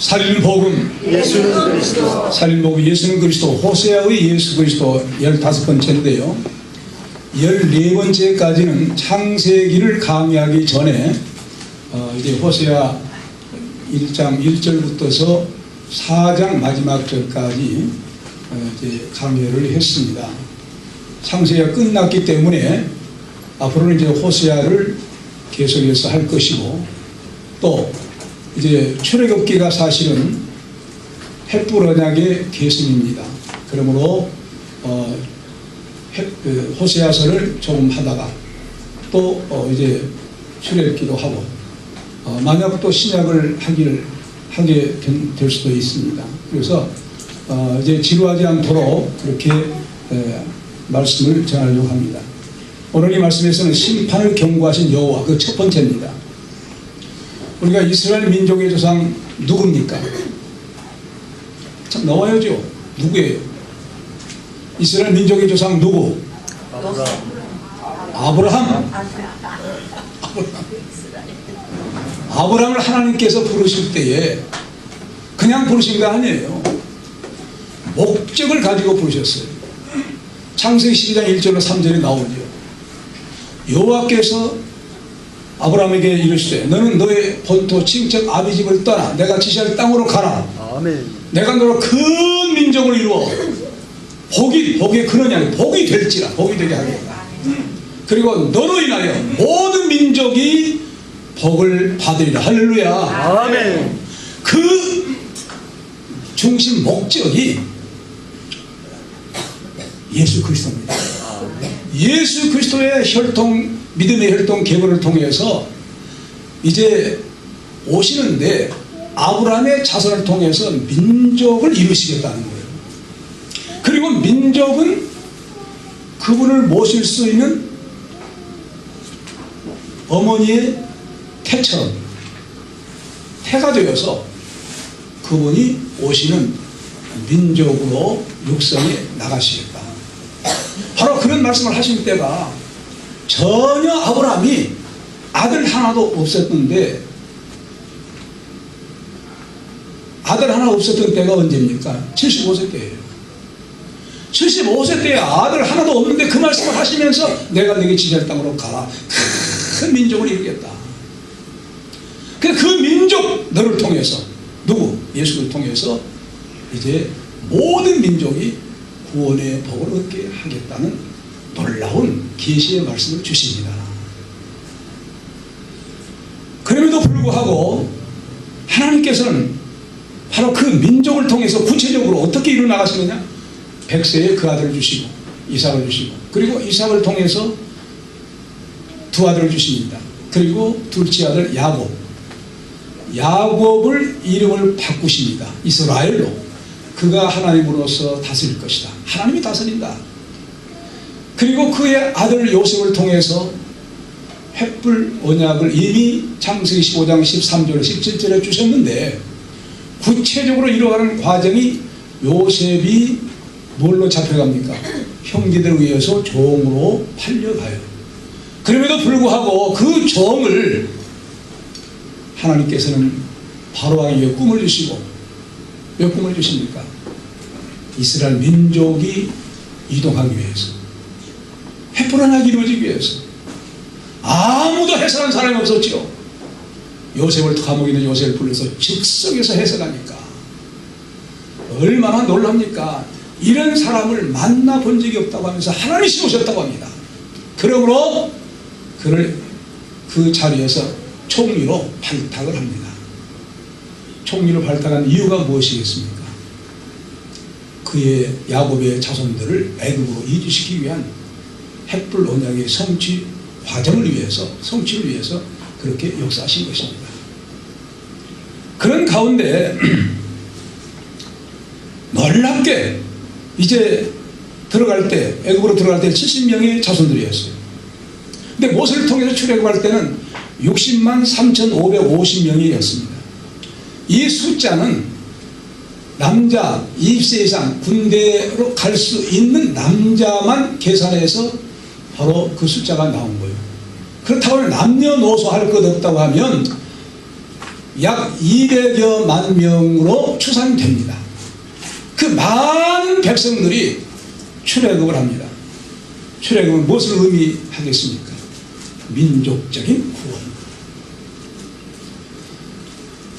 살인복음 예수는 그리스도. 살인복음 예수는 그리스도 호세아의 예수 그리스도 15번째인데요 14번째까지는 창세기를 강의하기 전에 이제 호세아 1장 1절부터서 4장 마지막 절까지 이제 강의를 했습니다. 창세기가 끝났기 때문에 앞으로는 이제 호세아를 계속해서 할 것이고 또 이제 출애굽기가 사실은 횃불 언약의 계승입니다. 그러므로 호세아서를 조금 하다가 또 이제 출애굽기도 하고 만약 또 신약을 하게 될 수도 있습니다. 그래서 이제 지루하지 않도록 그렇게 말씀을 전하려고 합니다. 오늘 이 말씀에서는 심판을 경고하신 여호와 그 첫 번째입니다. 우리가 이스라엘 민족의 조상 누굽니까? 참 나와야죠. 누구예요? 이스라엘 민족의 조상 누구? 아브라함. 아브라함을 하나님께서 부르실 때에 그냥 부르신 거 아니에요. 목적을 가지고 부르셨어요. 창세기 12장 1절로 3절에 나오죠. 여호와께서 아브라함에게 이르시되 너는 너의 본토 친척 아비 집을 떠나 내가 지시할 땅으로 가라. 아멘. 내가 너로 큰 민족을 이루어 복이 그러냐 복이 될지라 복이 되게 하겠다. 그리고 너로 인하여 모든 민족이 복을 받으리라. 할렐루야. 아멘. 그 중심 목적이 예수 그리스도입니다. 예수 그리스도의 혈통 믿음의 혈통 계보를 통해서 이제 오시는데 아브라함의 자손을 통해서 민족을 이루시겠다는 거예요. 그리고 민족은 그분을 모실 수 있는 어머니의 태처럼 태가 되어서 그분이 오시는 민족으로 육성에 나가시겠다. 바로 그런 말씀을 하신 때가 전혀 아브라함이 아들 하나도 없었는데 아들 하나 없었던 때가 언제입니까? 75세 때예요. 75세 때에 아들 하나도 없는데 그 말씀을 하시면서 내가 너에게 지시할 땅으로 가라. 큰 민족을 이루겠다. 그 민족 너를 통해서 누구? 예수를 통해서 이제 모든 민족이 구원의 복을 얻게 하겠다는 놀라운 계시의 말씀을 주십니다. 그럼에도 불구하고 하나님께서는 바로 그 민족을 통해서 구체적으로 어떻게 이루어 나가시느냐? 백세에 그 아들을 주시고 이삭을 주시고 그리고 이삭을 통해서 두 아들을 주십니다. 그리고 둘째 아들 야곱을 이름을 바꾸십니다. 이스라엘로. 그가 하나님으로서 다스릴 것이다. 하나님이 다스린다. 그리고 그의 아들 요셉을 통해서 횃불 언약을 이미 창세기 15장 13절 17절에 주셨는데 구체적으로 이루어가는 과정이 요셉이 뭘로 잡혀갑니까? 형제들에 의해서 종으로 팔려가요. 그럼에도 불구하고 그 종을 하나님께서는 바로왕에게 꿈을 주시고 왜 꿈을 주십니까? 이스라엘 민족이 이동하기 위해서 횃불 언약이 이루어지기 위해서 아무도 해석한 사람이 없었죠. 요셉을 감옥에 있는 요셉을 불러서 즉석에서 해석하니까 얼마나 놀랍니까? 이런 사람을 만나본 적이 없다고 하면서 하나님이 오셨다고 합니다. 그러므로 그를 그 자리에서 총리로 발탁을 합니다. 총리로 발탁한 이유가 무엇이겠습니까? 그의 야곱의 자손들을 애굽으로 이주시키기 위한 횃불 언약의 성취 과정을 위해서 성취를 위해서 그렇게 역사하신 것입니다. 그런 가운데 놀랍게 이제 들어갈 때 애굽으로 들어갈 때 70명의 자손들이었어요. 근데 모세를 통해서 출애굽할 때는 60만 3,550명이었습니다. 이 숫자는 남자 20세 이상 군대로 갈 수 있는 남자만 계산해서 바로 그 숫자가 나온 거예요. 그렇다고 남녀노소 할 것 없다고 하면 약 200여만 명으로 추산됩니다. 그 많은 백성들이 출애굽을 합니다. 출애굽은 무엇을 의미하겠습니까? 민족적인 구원.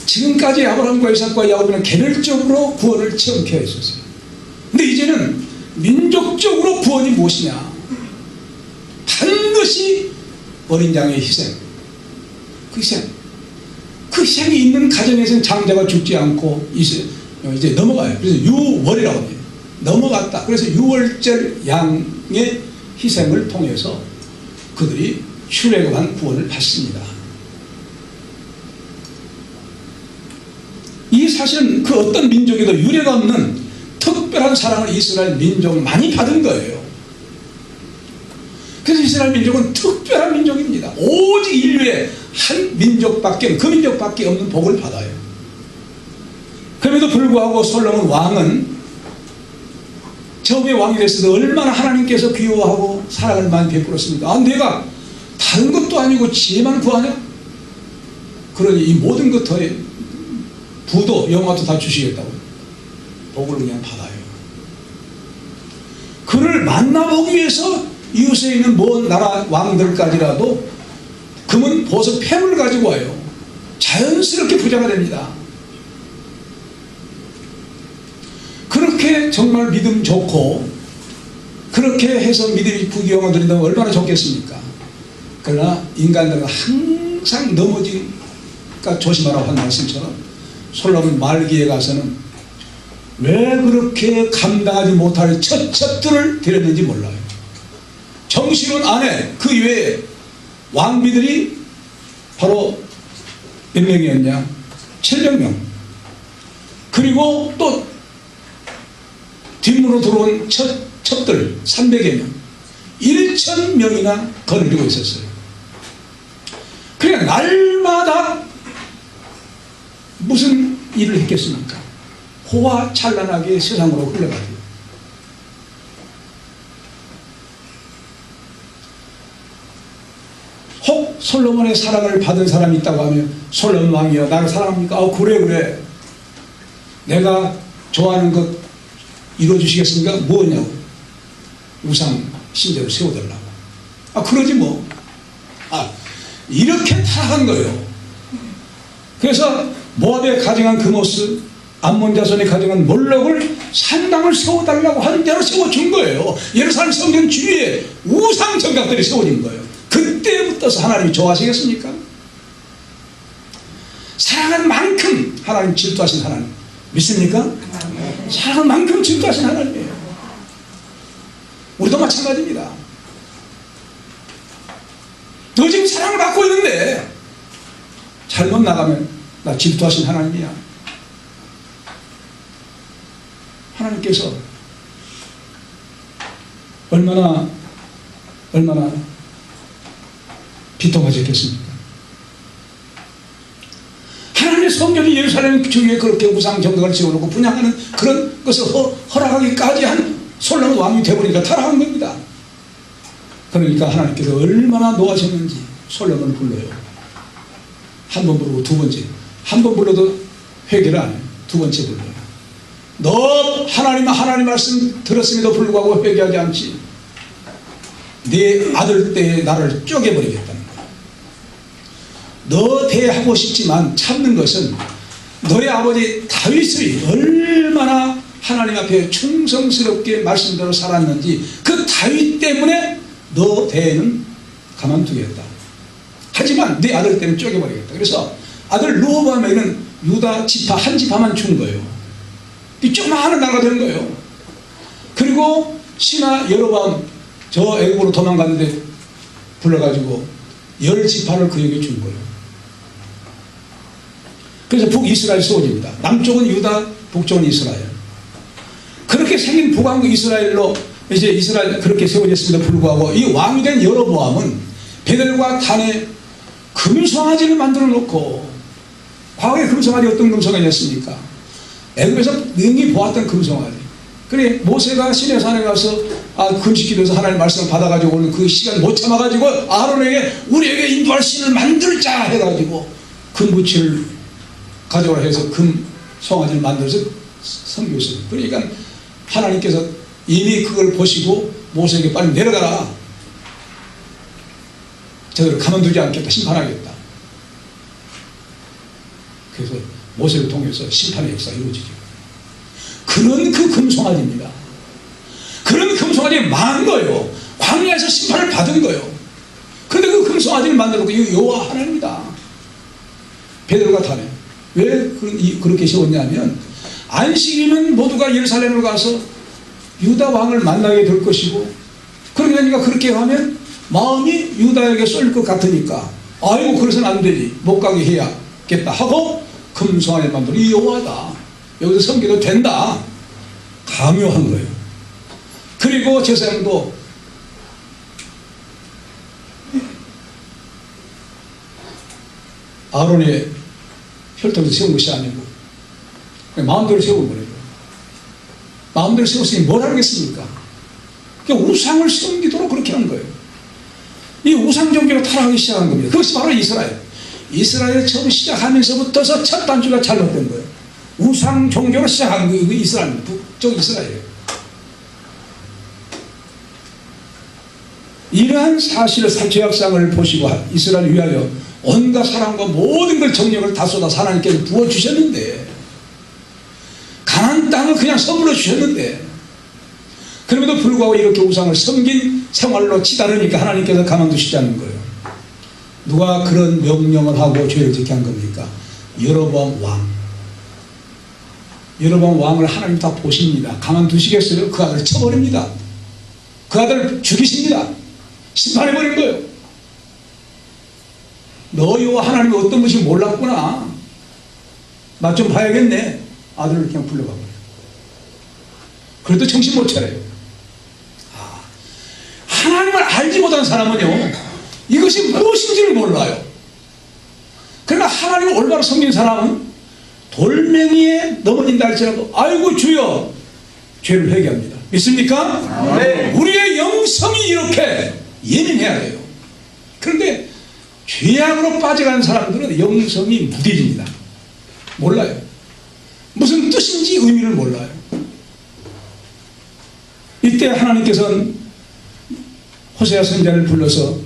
지금까지 아브라함과 이삭과 야곱은 개별적으로 구원을 체험케 했었어요. 근데 이제는 민족적으로 구원이 무엇이냐? 반드시 어린 양의 희생. 그 희생. 그 희생이 있는 가정에서는 장자가 죽지 않고 이제 넘어가요. 그래서 유월이라고 합니다. 넘어갔다. 그래서 유월절 양의 희생을 통해서 그들이 출애굽한 구원을 받습니다. 이 사실은 그 어떤 민족에도 유례가 없는 특별한 사랑을 이스라엘 민족만이 받은 거예요. 그래서 이스라엘 민족은 특별한 민족입니다. 오직 인류의 한 민족밖에, 그 민족밖에 없는 복을 받아요. 그럼에도 불구하고 솔로몬 왕은 처음에 왕이 됐을 때 얼마나 하나님께서 귀여워하고 사랑을 많이 베풀었습니까? 내가 다른 것도 아니고 지혜만 구하냐? 그러니 이 모든 것에 부도 영화도 다 주시겠다고 복을 그냥 받아요. 그를 만나보기 위해서 이웃에 있는 먼 나라 왕들까지라도 금은 보석 폐물을 가지고 와요. 자연스럽게 부자가 됩니다. 그렇게 정말 믿음 좋고 그렇게 해서 믿음이 부귀영화 드린다면 얼마나 좋겠습니까? 그러나 인간들은 항상 넘어지니까 조심하라고 한 말씀처럼 솔로몬 말기에 가서는 왜 그렇게 감당하지 못할 첩첩들을 데렸는지 몰라요. 정신은 안에 그 이외에 왕비들이 바로 몇 명이었냐? 700명. 그리고 또 뒷문으로 들어온 첩들 300여 명. 1,000명이나 거느리고 있었어요. 그냥 날마다 무슨 일을 했겠습니까? 호화찬란하게 세상으로 흘러가요. 혹 솔로몬의 사랑을 받은 사람이 있다고 하면 솔로몬 왕이여 나를 사랑합니까? 그래 내가 좋아하는 것 이루어주시겠습니까? 뭐냐고 우상 신전을 세워달라고. 그러지 뭐. 이렇게 타락한 거예요. 그래서 모압에 가정한 그 모습, 암몬 자손이 가정한 몰록을 산당을 세워달라고 한 대로 세워준 거예요. 예루살렘 성전 주위에 우상 정각들이 세워진 거예요. 그때부터 하나님이 좋아하시겠습니까? 사랑한 만큼 하나님 질투하신 하나님 믿습니까? 사랑한 만큼 질투하신 하나님이에요. 우리도 마찬가지입니다. 너 지금 사랑을 받고 있는데 잘못 나가면 나 질투하신 하나님이야. 하나님께서 얼마나 비통하셨겠습니까? 하나님의 성전이 예루살렘 주위에 그렇게 우상 정각을 지어놓고 분양하는 그런 것을 허락하기까지 한 솔로몬 왕이 되어버리니까 타락한 겁니다. 그러니까 하나님께서 얼마나 노하셨는지 솔로몬을 불러요. 한 번 부르고 두 번째, 한 번 불러도 회개를 안 해요. 두 번째 불러요. 너 하나님 말씀 들었음에도 불구하고 회개하지 않지. 네 아들 때에 나를 쪼개버리겠다는 거야. 너 대하고 싶지만 참는 것은 너의 아버지 다윗이 얼마나 하나님 앞에 충성스럽게 말씀대로 살았는지 그 다윗 때문에 너 대에는 가만두겠다. 하지만 네 아들 때는 쪼개버리겠다. 그래서 아들 르호보암에게는 유다 지파 한 지파만 준 거예요. 이 조그마한 나라가 된 거예요. 그리고 신하 여로보암 저 애국으로 도망갔는데 불러가지고 10지파를 그에게 준 거예요. 그래서 북이스라엘 세워집니다. 남쪽은 유다, 북쪽은 이스라엘. 그렇게 생긴 북왕국 이스라엘로 이제 이스라엘 그렇게 세워졌음에도 불구하고 이 왕이 된 여로보암은 베델과 단에 금송아지를 만들어 놓고, 과거에 금송아지 어떤 금송아지였습니까? 애굽에서 능히 보았던 금송아지. 그래 모세가 시내산에 가서 금식기도에서 하나님의 말씀을 받아가지고 오는 그 시간 못 참아가지고 아론에게 우리에게 인도할 신을 만들자 해가지고 금부치를 가져오라 해서 금 송아지를 만들어서 섬겼어요. 그러니까 하나님께서 이미 그걸 보시고 모세에게 빨리 내려가라. 저들을 가만두지 않겠다. 심판하겠다. 그래서 모세를 통해서 심판의 역사가 이루어지죠. 그런 그 금송아지입니다. 그런 금송아지가 많은 거예요. 광야에서 심판을 받은 거예요. 그런데 그 금송아지를 만들고 이거 여호와 하나님이다. 베드로가 타네. 왜 그렇게 세웠냐면 안식일은 모두가 예루살렘을 가서 유다 왕을 만나게 될 것이고, 그러게 되니까 그렇게 하면 마음이 유다에게 쏠릴 것 같으니까 아이고 그래서는 안 되지, 못 가게 해야겠다 하고 금송아지를 만들어 이 여호와다, 여기서 섬기도 된다, 강요한 거예요. 그리고 제사장도 아론의 혈통에서 세운 것이 아니고 그냥 마음대로 세운 거예요. 마음대로 세웠으니 뭘 하겠습니까? 그러니까 우상을 섬기도록 그렇게 한 거예요. 이 우상 종교로 타락하기 시작한 겁니다. 그것이 바로 이스라엘. 이스라엘 처음 시작하면서부터서 첫 단추가 잘못된 거예요. 우상 종교로 시작한 거예요. 그 이스라엘, 북쪽 이스라엘이에요. 이러한 사실을 죄악상을 보시고 이스라엘을 위하여 온갖 사랑과 모든 걸 정력을 다 쏟아서 하나님께서 부어주셨는데, 가나안 땅을 그냥 선물로 주셨는데, 그럼에도 불구하고 이렇게 우상을 섬긴 생활로 치달으니까 하나님께서 가만두시지 않는 거예요. 누가 그런 명령을 하고 죄를 짓게 한 겁니까? 여로보암 왕. 여로보암 왕을 하나님 다 보십니다. 가만두시겠어요? 그 아들을 쳐버립니다. 그 아들을 죽이십니다. 심판해버린 거예요. 너희와 하나님이 어떤 것이 몰랐구나, 맛 좀 봐야겠네. 아들을 그냥 불러가 버려요. 그래도 정신 못 차려요. 하나님을 알지 못한 사람은요, 이것이 무엇인지를 몰라요. 그러나 하나님을 올바로 섬긴 사람은 돌멩이에 넘어진다 할지라도 아이고 주여, 죄를 회개합니다. 믿습니까? 네. 우리의 영성이 이렇게 예민해야 돼요. 그런데 죄악으로 빠져가는 사람들은 영성이 무뎌집니다. 몰라요. 무슨 뜻인지 의미를 몰라요. 이때 하나님께서는 호세아 선지자를 불러서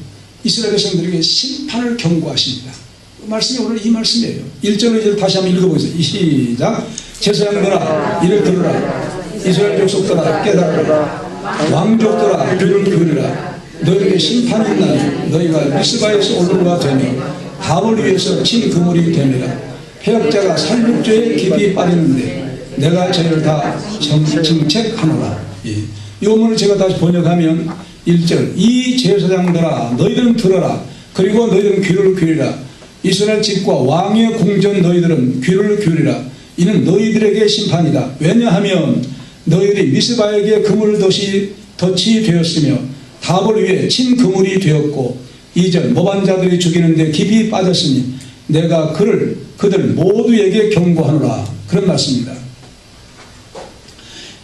이스라엘 백성들에게 심판을 경고하십니다. 그 말씀이 오늘 이 말씀이에요. 1절로 2절 다시 한번 읽어보겠습니다. 시작. 제사장들아 이를 들으라. 이스라엘 족속들아 깨달으라. 왕족들아 귀를 기울이라. 너희에게 심판이 있나니 너희가 미스바에서 올라가 되며 답을 위해서 친 그물이 되니라. 패역자가 살육죄에 깊이 빠졌는데 내가 저희를 다 정책하노라. 이 오문을 제가 다시 번역하면 1절 이 제사장들아 너희들은 들어라. 그리고 너희들은 귀를 기울이라. 이스라엘 집과 왕의 궁전 너희들은 귀를 기울이라. 이는 너희들에게 심판이다. 왜냐하면 너희들이 미스바에게 그물을 덫이 되었으며 답을 위해 친 그물이 되었고 2절 모반 자들이 죽이는데 깊이 빠졌으니 내가 그들 모두에게 경고하노라. 그런 말씀입니다.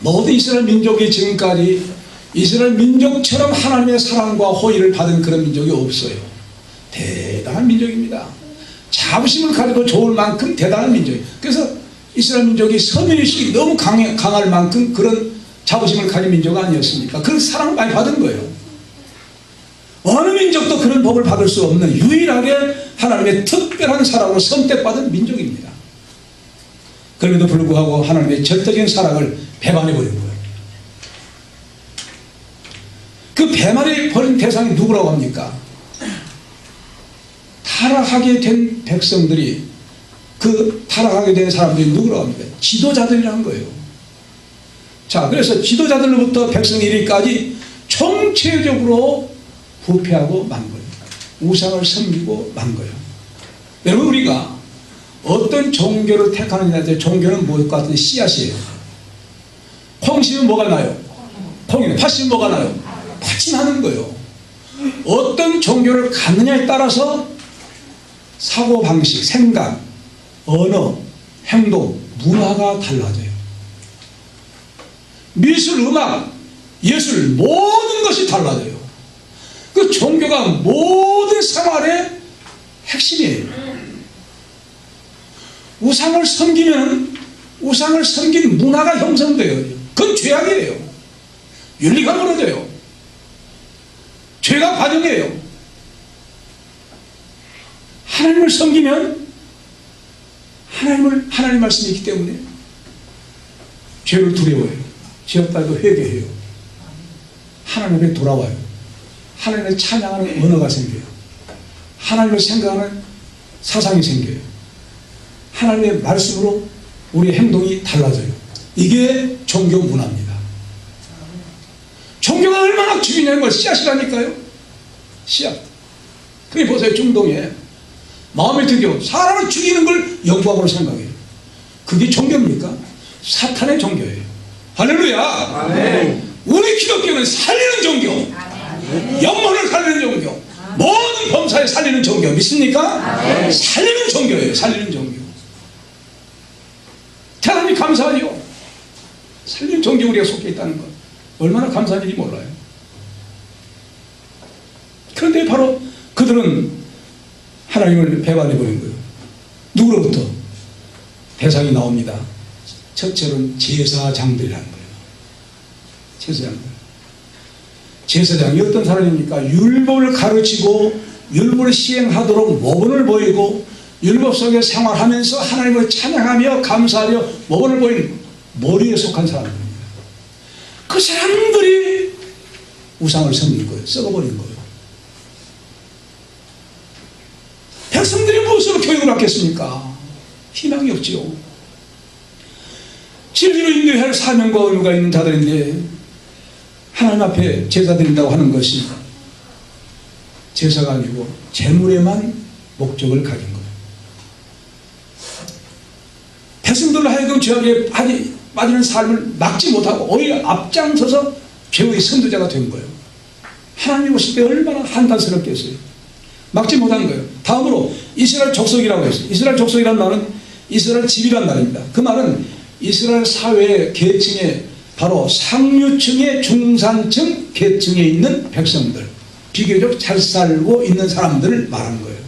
모든 이스라엘 민족이 지금까지 이스라엘 민족처럼 하나님의 사랑과 호의를 받은 그런 민족이 없어요. 대단한 민족입니다. 자부심을 가지고 좋을 만큼 대단한 민족이에요. 그래서 이스라엘 민족이 서민의식이 너무 강할 만큼 그런 자부심을 가진 민족 아니었습니까? 그런 사랑을 많이 받은 거예요. 어느 민족도 그런 복을 받을 수 없는 유일하게 하나님의 특별한 사랑으로 선택받은 민족입니다. 그럼에도 불구하고 하나님의 절대적인 사랑을 배반해버린 거예요. 그 배반해버린 대상이 누구라고 합니까? 타락하게 된 백성들이, 그 타락하게 된 사람들이 누구라고 합니까? 지도자들이라는 거예요. 자, 그래서 지도자들로부터 백성 1위까지 총체적으로 부패하고 만 거예요. 우상을 섬기고 만 거예요. 여러분, 우리가 어떤 종교를 택하느냐에 종교는 무엇과 같은 씨앗이에요. 콩 심으면 뭐가 나요? 콩이네. 팥 심으면 뭐가 나요? 팥이 나는 거예요. 어떤 종교를 갖느냐에 따라서 사고방식, 생각, 언어, 행동, 문화가 달라져요. 미술, 음악, 예술, 모든 것이 달라져요. 그 종교가 모든 생활의 핵심이에요. 우상을 섬기면 우상을 섬긴 문화가 형성돼요. 그건 죄악이에요. 윤리가 무너져요. 죄가 과정이에요. 하나님을 섬기면 하나님 말씀이 있기 때문에 죄를 두려워해요. 지었다도 회개해요. 하나님 앞에 돌아와요. 하나님을 찬양하는 언어가 생겨요. 하나님을 생각하는 사상이 생겨요. 하나님의 말씀으로 우리의 행동이 달라져요. 이게 종교 문화입니다. 종교가 얼마나 죽이냐는 걸 씨앗이라니까요. 씨앗. 그게 보세요. 중동에 마음에 들게 사람을 죽이는 걸 영광으로 생각해요. 그게 종교입니까? 사탄의 종교예요. 할렐루야. 아멘. 우리 기독교는 살리는 종교, 영혼을 살리는 종교, 모든 범사에 살리는 종교 믿습니까? 살리는 종교예요. 살리는 종교. 하나님 감사하죠. 살리는 종교 우리가 속해 있다는 것 얼마나 감사한지 몰라요. 그런데 바로 그들은 하나님을 배반해버린 거예요. 누구로부터? 대상이 나옵니다. 첫째로는 제사장들이라는 거예요. 제사장들. 제사장이 어떤 사람입니까? 율법을 가르치고 율법을 시행하도록 모범을 보이고 율법 속에 생활하면서 하나님을 찬양하며 감사하며 모범을 보이는 머리에 속한 사람들입니다. 그 사람들이 우상을 섬긴 거예요. 썩어버린 거예요. 백성들이 무엇으로 교육을 받겠습니까? 희망이 없지요. 진리로 인도해야 할 사명과 의무가 있는 자들인데 하나님 앞에 제사 드린다고 하는 것이 제사가 아니고 재물에만 목적을 가진 거예요. 백성들로 하여금 죄악에 빠지는 삶을 막지 못하고 오히려 앞장서서 죄의 선두자가 된 거예요. 하나님 오실 때 얼마나 한탄스럽겠어요. 막지 못한 거예요. 다음으로 이스라엘 족속이라고 했어요. 이스라엘 족속이라는 말은 이스라엘 집이란 말입니다. 그 말은 이스라엘 사회의 계층에 바로 상류층의 중산층 계층에 있는 백성들, 비교적 잘 살고 있는 사람들을 말하는 거예요.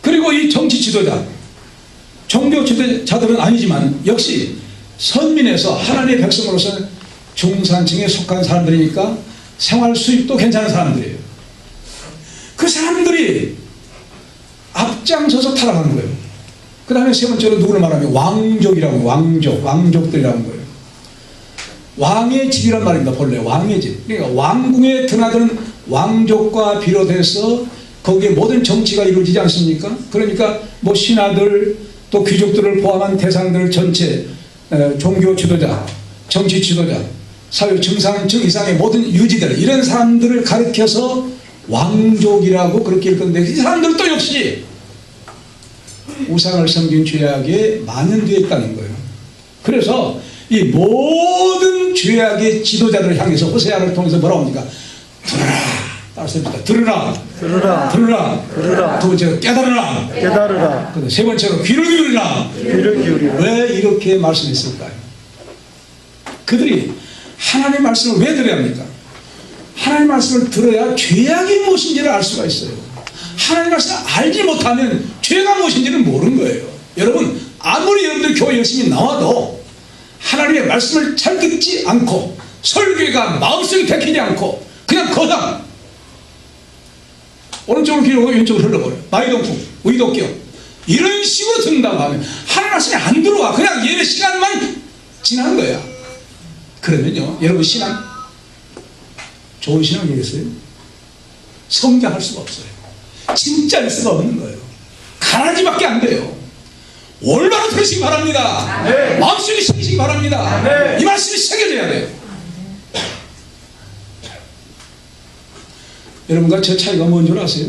그리고 이 정치 지도자, 종교 지도자들은 아니지만 역시 선민에서 하나님의 백성으로서 중산층에 속한 사람들이니까 생활 수입도 괜찮은 사람들이에요. 그 사람들이 앞장서서 타락하는 거예요. 그 다음에 세 번째로 누구를 말하면 왕족이라고 해요. 왕족들이라는 거예요. 왕의 집이란 말입니다. 본래 왕의 집. 그러니까 왕궁에 드나드는 왕족과 비롯해서 거기에 모든 정치가 이루어지지 않습니까? 그러니까 뭐 신하들 또 귀족들을 포함한 대상들 전체, 종교 지도자, 정치 지도자, 사회 중산층 이상의 모든 유지들, 이런 사람들을 가리켜서 왕족이라고 그렇게 읽었는데 이 사람들도 역시 우상을 섬긴 죄악에 만연되어 있다는 거예요. 그래서 이 모든 죄악의 지도자들을 향해서 호세아를 통해서 뭐라고 합니까? 들어라. 따라서입니다. 들으라. 들으라. 들으라. 들으라. 두 번째로 깨달으라. 깨달으라. 세 번째로 귀를 기울이라. 귀를 기울이라. 왜 이렇게 말씀했을까요? 그들이 하나님의 말씀을 왜 들어야 합니까? 하나님의 말씀을 들어야 죄악이 무엇인지를 알 수가 있어요. 하나님의 말씀을 알지 못하면 죄가 무엇인지를 모르는 거예요. 여러분, 아무리 여러분들 교회 열심히 나와도 하나님의 말씀을 잘 듣지 않고 설교가 마음속에 박히지 않고 그냥 거당 오른쪽으로 기울고 왼쪽으로 흘러버려요. 마이동풍, 의독경 이런 식으로 듣는다고 하면 하나님 말씀이 안 들어와. 그냥 예배 시간만 지나는 거야. 그러면요, 여러분 신앙 좋은 신앙이겠어요? 성장할 수가 없어요. 진짜일 수가 없는 거예요. 가라지밖에 안 돼요. 올바로 들으시기 바랍니다. 네. 마음속에 새기시기 바랍니다. 네. 이 말씀이 새겨져야 돼요. 여러분과 제 차이가 뭔 줄 아세요?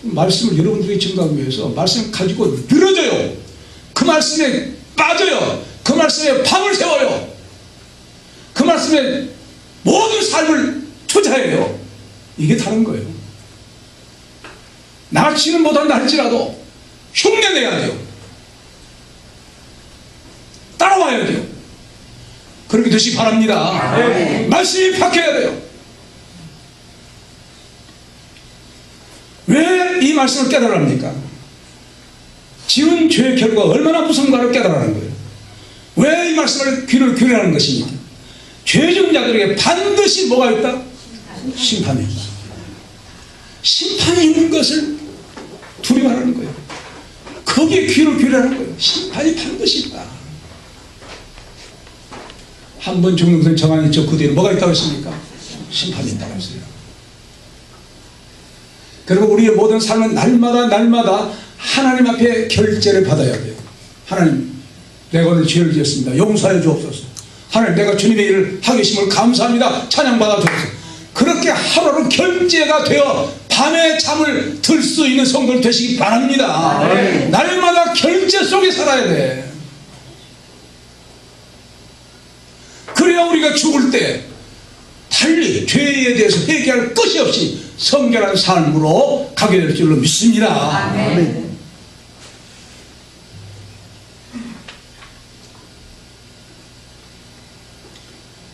말씀을 여러분들에게 증거하기 위해서 말씀을 가지고 늘어져요. 그 말씀에 빠져요. 그 말씀에 밤을 새워요. 그 말씀에 모든 삶을 투자해요. 이게 다른 거예요. 나치는 못한다 할지라도 흉내내야 돼요. 따라와야 돼요. 그렇게 되시기 바랍니다. 네. 말씀이 박혀야 돼요. 왜 이 말씀을 깨달합니까? 지은 죄의 결과가 얼마나 무서운가를 깨달아는 거예요. 왜 이 말씀을 귀를 기울이는 것입니까? 죄 지은 자들에게 반드시 뭐가 있다? 심판이 있다. 심판이 있는 것을 두려워하는 거예요. 거기에 귀를 기울이는 거예요. 심판이 반드시 있다. 한 번 죽는 것은 정한이 있죠. 그 뒤에 뭐가 있다고 했습니까? 심판이 있다고 했어요. 그리고 우리의 모든 삶은 날마다 하나님 앞에 결제를 받아야 돼요. 하나님, 내가 오늘 죄를 지었습니다. 용서해 주옵소서. 하나님, 내가 주님의 일을 하게 하심을 감사합니다. 찬양받아 주옵소서. 그렇게 하루하루 결제가 되어 밤에 잠을 들 수 있는 성도들 되시기 바랍니다. 날마다 결제 속에 살아야 돼. 그래야 우리가 죽을 때 달리 죄에 대해서 회개할 것이 없이 성결한 삶으로 가게 될 줄로 믿습니다. 아멘.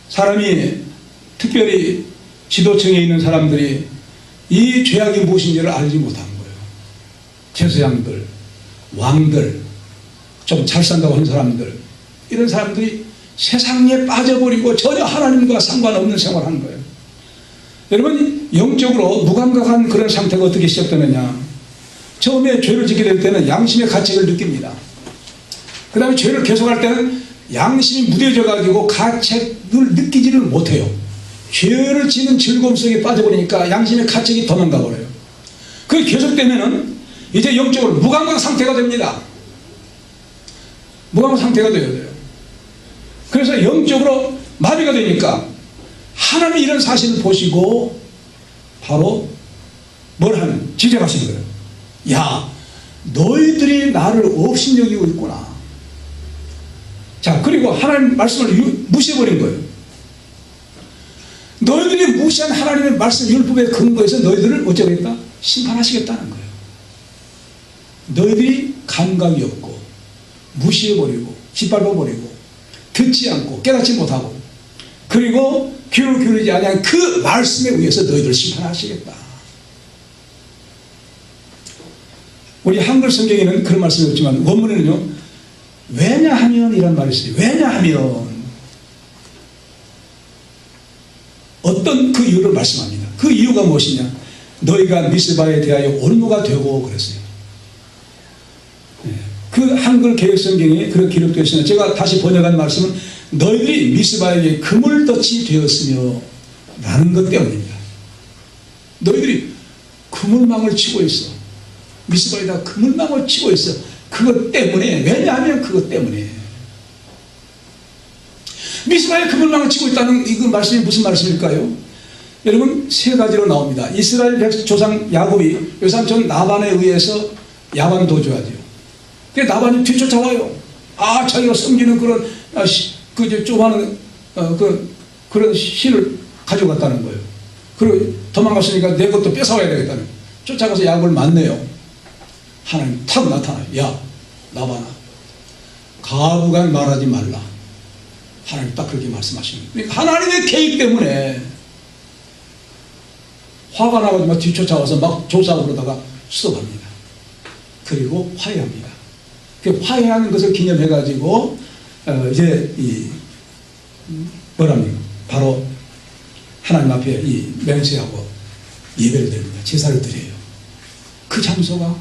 사람이, 특별히 지도층에 있는 사람들이 이 죄악이 무엇인지를 알지 못한 거예요. 제사장들, 왕들, 좀 잘 산다고 한 사람들, 이런 사람들이 세상에 빠져버리고 전혀 하나님과 상관없는 생활을 하는 거예요. 여러분, 영적으로 무감각한 그런 상태가 어떻게 시작되느냐? 처음에 죄를 짓게 될 때는 양심의 가책을 느낍니다. 그 다음에 죄를 계속할 때는 양심이 무뎌져 가지고 가책을 느끼지를 못해요. 죄를 짓는 즐거움 속에 빠져버리니까 양심의 가책이 도망가 버려요. 그게 계속되면은 이제 영적으로 무감각 상태가 됩니다. 무감각 상태가 되어야 돼요. 그래서 영적으로 마비가 되니까 하나님이 이런 사실을 보시고 바로 뭘 하는? 지적하시는 거예요. 야, 너희들이 나를 업신여기고 있구나. 자, 그리고 하나님 말씀을 무시해버린 거예요. 너희들이 무시한 하나님의 말씀 율법에 근거해서 너희들을 어쩌겠다? 심판하시겠다는 거예요. 너희들이 감각이 없고 무시해버리고 짓밟아버리고 듣지 않고 깨닫지 못하고 그리고 귀를 기울이지 아니한 그 말씀에 의해서 너희들을 심판하시겠다. 우리 한글 성경에는 그런 말씀이 없지만 원문에는요, 왜냐하면 이란 말이 있어요. 왜냐하면 어떤 그 이유를 말씀합니다. 그 이유가 무엇이냐? 너희가 미스바에 대하여 올무가 되고 그랬어요. 그 한글 개혁 성경에 그렇게 기록되어 있으나 제가 다시 번역한 말씀은 너희들이 미스바에게 그물덫이 되었으며 라는 것 때문입니다. 너희들이 그물망을 치고 있어. 미스바에다 그물망을 치고 있어. 그것 때문에. 왜냐하면 그것 때문에. 미스바에 그물망을 치고 있다는 이 말씀이 무슨 말씀일까요? 여러분, 세 가지로 나옵니다. 이스라엘 조상 야곱이 외삼촌 나반에 의해서 야반 도주하죠. 근데 나반이 뒤쫓아와요. 아, 자기가 섬기는 그런 조그마한 그런 실을 가져갔다는 거예요. 그리고 도망갔으니까 내 것도 뺏어와야 되겠다는 거예요. 쫓아가서 야곱을 만나요. 하나님 탁 나타나요. 야, 나반아, 가부간 말하지 말라. 하나님 딱 그렇게 말씀하시는 거예요. 그러니까 하나님의 개입 때문에 화가 나가지고 막 뒤쫓아와서 막 조사하고 그러다가 수습합니다. 그리고 화해합니다. 그 화해하는 것을 기념해가지고 이제 뭐랍니까? 바로 하나님 앞에 이 맹세하고 예배를 드립니다. 제사를 드려요. 그 장소가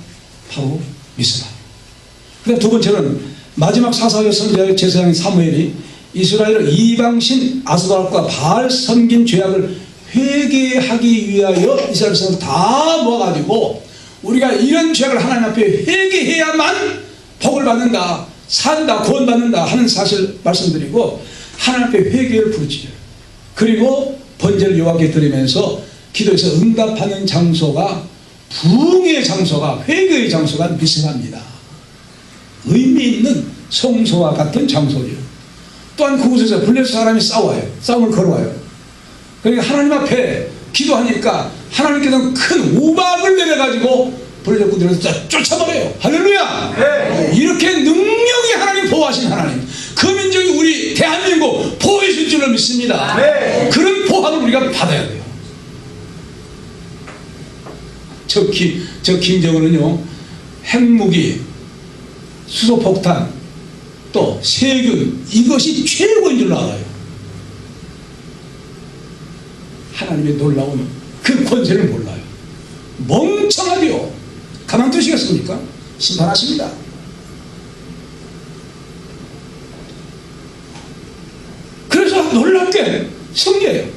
바로 미스바. 그다음 두 번째는 마지막 사사의 선지자의 제사장인 사무엘이 이스라엘의 이방신 아스도락과 바알 섬긴 죄악을 회개하기 위하여 이스라엘 사람을 다 모아가지고 우리가 이런 죄악을 하나님 앞에 회개해야만 복을 받는다, 산다, 구원받는다 하는 사실 말씀드리고 하나님 앞에 회개를 부르짖어요. 그리고 번제를 여호와께 드리면서 기도해서 응답하는 장소가, 부흥의 장소가, 회개의 장소가 미스바입니다. 의미 있는 성소와 같은 장소죠. 또한 그곳에서 블레셋 사람이 싸워요. 싸움을 걸어와요. 그러니까 하나님 앞에 기도하니까 하나님께서는 큰 우박을 내려가지고 블레셋군들을 쫓아버려요. 할렐루야! 네. 이렇게 능력이 하나님 보호하신 하나님, 그 민족이 우리 대한민국 보호해 줄 줄을 믿습니다. 네. 그런 보호를 우리가 받아야 돼요. 특히 저 김정은은요, 핵무기, 수소폭탄, 또 세균, 이것이 최고인 줄 알아요. 하나님의 놀라운 그 권세를 몰라요. 멍청하디요. 가만두시겠습니까? 심판하십니다. 그래서 놀랍게 승리해요.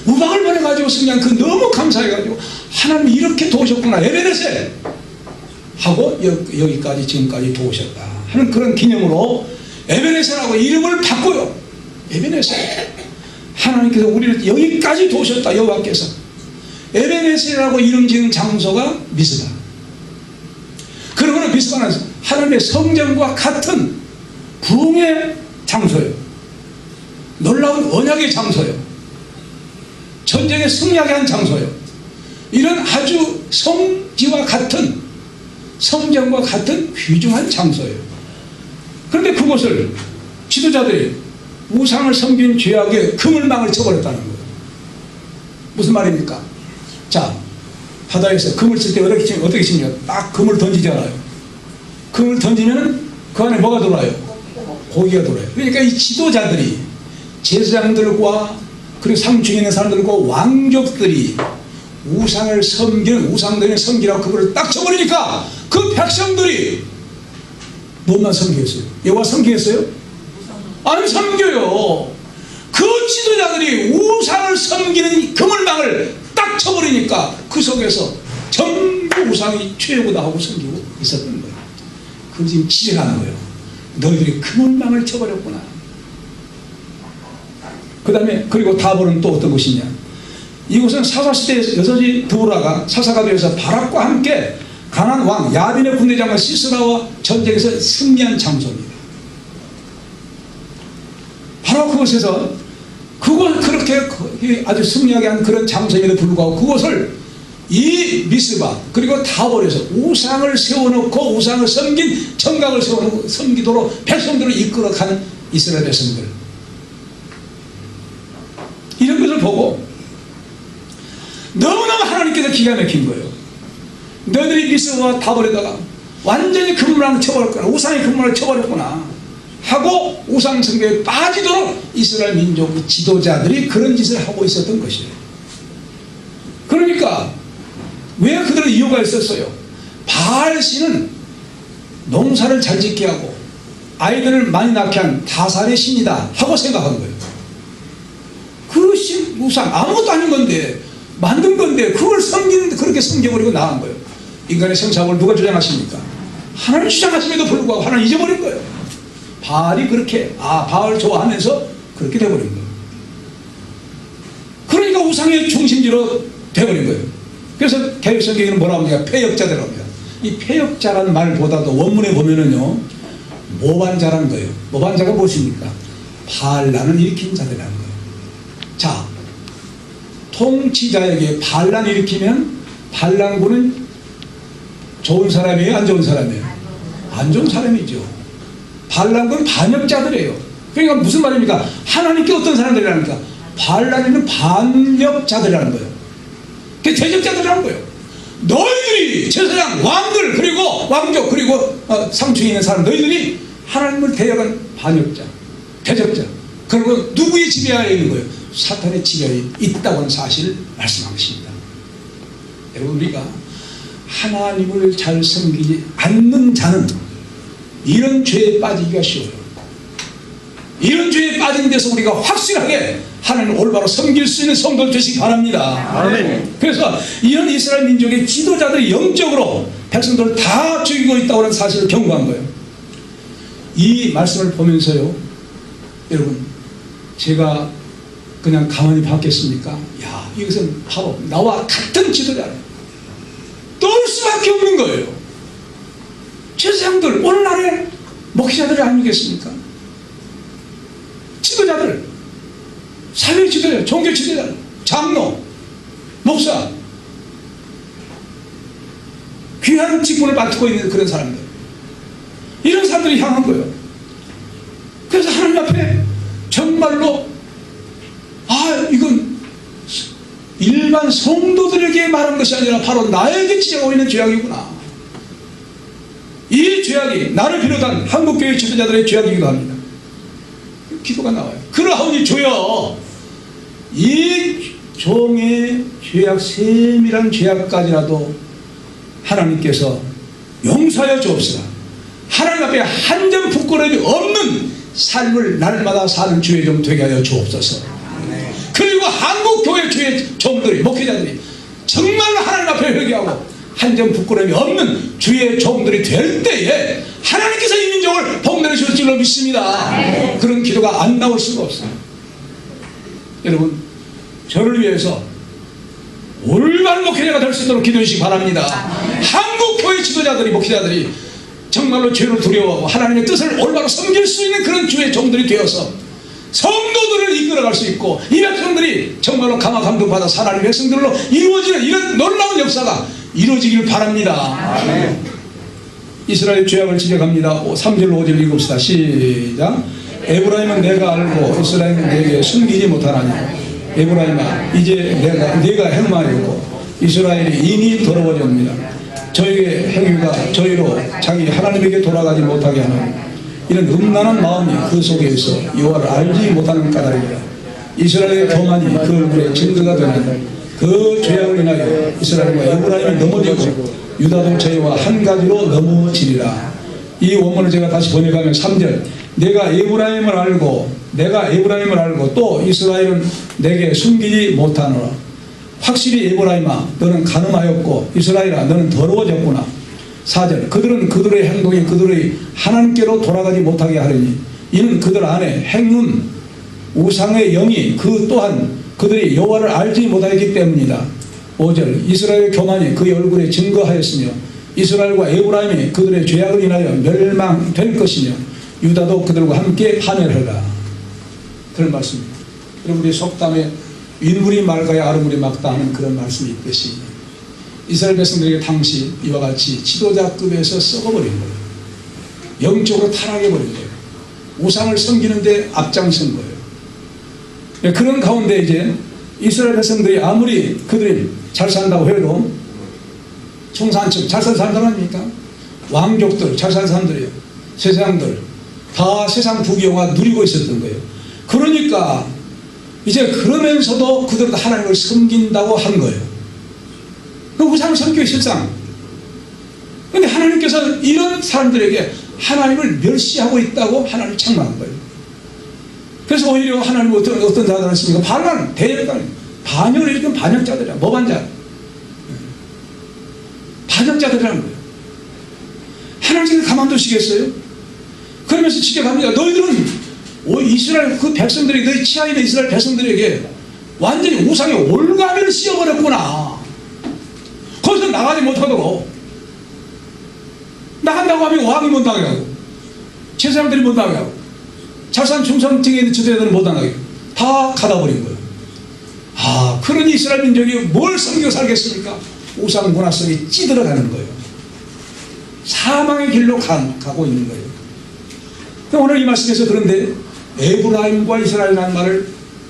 우박을 보내가지고 승리한 그 너무 감사해가지고 하나님이 이렇게 도우셨구나, 에베네셀 하고 여기까지 지금까지 도우셨다 하는 그런 기념으로 에베네셀하고 이름을 바꿔요. 에베네셀, 하나님께서 우리를 여기까지 도우셨다. 여호와께서 에베네셀이라고 이름 지은 장소가 미스바. 그러므로 미스바는 하나님의 성전과 같은 부흥의 장소예요. 놀라운 언약의 장소예요. 전쟁에 승리하게 한 장소예요. 이런 아주 성지와 같은, 성전과 같은 귀중한 장소예요. 그런데 그곳을 지도자들이 우상을 섬긴 죄악의 그물망을 쳐버렸다는 거예요. 무슨 말입니까? 자, 바다에서 그물 칠 때 어떻게 칩니까? 딱 그물 던지잖아요. 그물 던지면 그 안에 뭐가 돌아요? 고기가 돌아요. 그러니까 이 지도자들이, 제사장들과 그리고 상중에 있는 사람들과 왕족들이 우상을 섬기는, 우상들의 섬기라고 그물을 딱 쳐버리니까 그 백성들이 뭐만 섬기겠어요? 여호와 섬기겠어요? 안 섬겨요. 그 지도자들이 우상을 섬기는 그물망을 딱 쳐버리니까 그 속에서 전부 우상이 최고다 하고 섬기고 있었던 거예요. 그걸 지금 지적하는 거예요. 너희들이 그물망을 쳐버렸구나. 그 다음에 그리고 다볼은 또 어떤 곳이냐, 이곳은 사사시대에 여섯이 드보라가 사사가 되어서 바락과 함께 가나안 왕 야빈의 군대장관 시스라와 전쟁에서 승리한 장소입니다. 바로 그곳에서 그렇게 아주 승리하게 한 그런 장소임에도 불구하고 그곳을 이 미스바 그리고 다볼에서 우상을 세워놓고 우상을 섬긴 정각을 세워놓고 섬기도록 백성들을 이끌어가는 이스라엘 백성들, 이런 것을 보고 너무너무 하나님께서 기가 막힌 거예요. 너희들이 미스바와 다볼에다가 완전히 그물망을 쳐버렸구나, 우상의 그물망을 쳐버렸구나 하고 우상 숭배에 빠지도록 이스라엘 민족 지도자들이 그런 짓을 하고 있었던 것이에요. 그러니까 왜 그들은 이유가 있었어요. 바알신은 농사를 잘 짓게 하고 아이들을 많이 낳게 한 다산의 신이다 하고 생각한 거예요. 그 신, 우상 아무것도 아닌 건데, 만든 건데 그걸 섬기는데 그렇게 섬겨버리고 나간 거예요. 인간의 성사업을 누가 주장하십니까? 하나님 주장하심에도 불구하고 하나님 잊어버린 거예요. 바알이 그렇게, 바알 좋아하면서 그렇게 돼버린 거예요. 그러니까 우상의 중심지로 돼버린 거예요. 그래서 개혁성경에는 뭐라고 합니까? 폐역자라고 합니다. 이 폐역자라는 말보다도 원문에 보면은요, 모반자라는 거예요. 모반자가 무엇입니까? 반란을 일으킨 자들이라는 거예요. 자, 통치자에게 반란 일으키면 반란군은 좋은 사람이에요? 안 좋은 사람이에요? 안 좋은 사람이죠. 반란군 반역자들이에요. 그러니까 무슨 말입니까? 하나님께 어떤 사람들이라니까? 반란에는 반역자들이라는 거예요. 그게 대적자들이라는 거예요. 너희들이 제사장, 왕들, 그리고 왕족, 그리고 상층에 있는 사람, 너희들이 하나님을 대역한 반역자, 대적자. 그리고 누구의 지배하에 있는 거예요? 사탄의 지배하에 있다고 하는 사실을 말씀한 것입니다. 여러분, 우리가 하나님을 잘 섬기지 않는 자는 이런 죄에 빠지기가 쉬워요. 이런 죄에 빠진 데서 우리가 확실하게 하나님을 올바로 섬길 수 있는 성도를 되시기 바랍니다. 아멘. 그래서 이런 이스라엘 민족의 지도자들이 영적으로 백성들을 다 죽이고 있다고 하는 사실을 경고한 거예요. 이 말씀을 보면서요, 여러분, 제가 그냥 가만히 봤겠습니까? 야, 이것은 바로 나와 같은 지도자예요. 떠올 수밖에 없는 거예요. 제사장들, 오늘날의 목회자들이 아니겠습니까? 지도자들, 사회 지도자, 종교 지도자, 장로, 목사, 귀한 직분을 맡고 있는 그런 사람들, 이런 사람들이 향한 거예요. 그래서 하나님 앞에 정말로 이건 일반 성도들에게 말한 것이 아니라 바로 나에게 지적하고 있는 죄악이구나. 이 죄악이 나를 비롯한 한국교회 지도자들의 죄악이기도 합니다. 기도가 나와요. 그러하오니 주여, 이 종의 죄악, 세밀한 죄악까지라도 하나님께서 용서하여 주옵시다. 하나님 앞에 한 점 부끄러움이 없는 삶을 날마다 사는 주의 종 되게 하여 주옵소서. 그리고 한국교회 주의 종들이, 목회자들이 정말로 하나님 앞에 회개하고 한 점 부끄러움이 없는 주의 종들이 될 때에 하나님께서 이 민족을 복내주실 줄로 믿습니다. 그런 기도가 안 나올 수가 없어요. 여러분, 저를 위해서 올바른 목회자가 될 수 있도록 기도해 주시기 바랍니다. 한국교회 지도자들이, 목회자들이 정말로 죄를 두려워하고 하나님의 뜻을 올바로 섬길 수 있는 그런 주의 종들이 되어서 성도들을 이끌어갈 수 있고, 이 백성들이 정말로 감화 감동받아 하나님의 백성들로 이루어지는 이런 놀라운 역사가 이루어지길 바랍니다. 아멘. 이스라엘 죄악을 지적합니다. 3절 5절 읽읍시다. 시작. 에브라임은 내가 알고 이스라엘은 내게 숨기지 못하나니, 에브라임아 이제 네가 행마하였고 이스라엘이 이미 더러워졌습니다. 저희의 행위가 저희로 자기 하나님에게 돌아가지 못하게 하는 이런 음란한 마음이 그 속에 있어 여호와를 알지 못하는 까닭이라. 이스라엘의 교만이 그 얼굴에 증거가 되는 그 죄악을 인하여 이스라엘과 에브라임이 넘어지고 유다도 저희와 한 가지로 넘어지리라. 이 원문을 제가 다시 번역하면 3절. 내가 에브라임을 알고 또 이스라엘은 내게 숨기지 못하노라. 확실히 에브라임아 너는 간음하였고 이스라엘아 너는 더러워졌구나. 4절. 그들은 그들의 행동이 그들의 하나님께로 돌아가지 못하게 하려니 이는 그들 안에 행운 우상의 영이 그 또한 그들이 여호와를 알지 못하였기 때문이다. 5절. 이스라엘의 교만이 그의 얼굴에 증거하였으며 이스라엘과 에브라임이 그들의 죄악을 인하여 멸망될 것이며 유다도 그들과 함께 파멸하라. 그런 말씀입니다. 그럼 우리 속담에 윗물이 맑아야 아랫물이 맑다 하는 그런 말씀이 있듯이 이스라엘 백성들에게 당시 이와 같이 지도자급에서 썩어버린 거예요. 영적으로 타락해버린 거예요. 우상을 섬기는데 앞장선 거예요. 그런 가운데 이제 이스라엘 백성들이 아무리 그들이 잘 산다고 해도 총산층, 잘 사는 사람들 아닙니까? 왕족들, 잘 사는 사람들이에요. 세상들 다 세상 부귀영화 누리고 있었던 거예요. 그러니까 이제 그러면서도 그들은 하나님을 섬긴다고 한 거예요. 그 우상을 섬기고 실상. 그런데 하나님께서 이런 사람들에게 하나님을 멸시하고 있다고 하나님을 책망한 거예요. 그래서 오히려 하나님 어떤 자들을 했습니까? 반란, 대역단, 반역을 일으킨 반역자들이야. 모반자. 반역자들이라는 거예요. 하나님께서 가만두시겠어요? 그러면서 지적합니다. 너희들은 이스라엘 그 백성들이 너희 치하에 있는 이스라엘 백성들에게 완전히 우상의 올가미를 씌워버렸구나. 거기서 나가지 못하도록. 나간다고 하면 왕이 못 나가게 하고 제사장들이 못 나가게 하고 잘산 중상층에 있는 지도자들은 못 나가게 하고 다 가다버린 거예요. 아, 그런 이스라엘 민족이 뭘 섬기고 살겠습니까? 우상 문화성이 찌들어가는 거예요. 사망의 길로 가고 있는 거예요. 오늘 이 말씀에서 그런데 에브라임과 이스라엘이라는 말을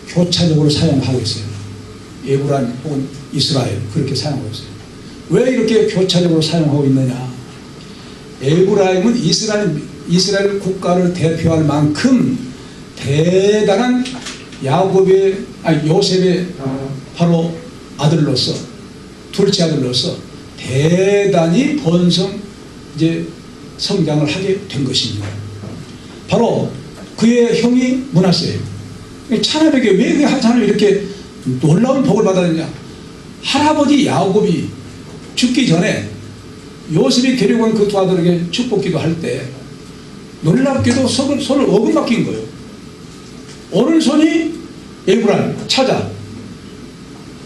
교차적으로 사용하고 있어요. 에브라임 혹은 이스라엘 그렇게 사용하고 있어요. 왜 이렇게 교차적으로 사용하고 있느냐? 에브라임은 이스라엘 국가를 대표할 만큼 대단한 요셉의 바로 아들로서, 둘째 아들로서 대단히 이제 성장을 하게 된 것입니다. 바로 그의 형이 므낫세예요. 하나님에게 왜 하나님이 이렇게 놀라운 복을 받았느냐? 할아버지 야곱이 죽기 전에 요셉이 데려온 그 두 아들에게 축복기도 할 때 놀랍게도 손을 어금바뀐 거예요. 오른손이 에브라임 차자,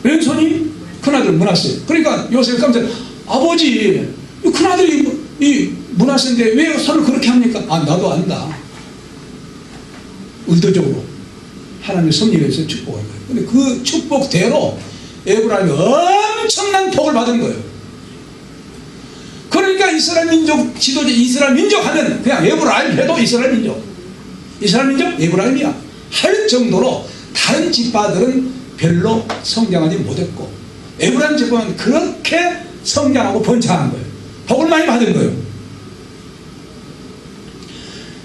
왼손이 큰아들 므낫세. 그러니까 요셉이 깜짝 아버지 큰아들이 이 므낫세인데 왜 손을 그렇게 합니까? 아, 나도 안다. 의도적으로 하나님의 섭리에서 축복한 거예요. 근데 그 축복대로 에브라임이 엄청난 복을 받은 거예요. 그러니까 이스라엘 민족 지도자, 이스라엘 민족 하면 그냥 에브라임 해도 이스라엘 민족 에브라임이야 할 정도로 다른 집파들은 별로 성장하지 못했고 에브라임 제국은 그렇게 성장하고 번창한 거예요. 복을 많이 받은 거예요.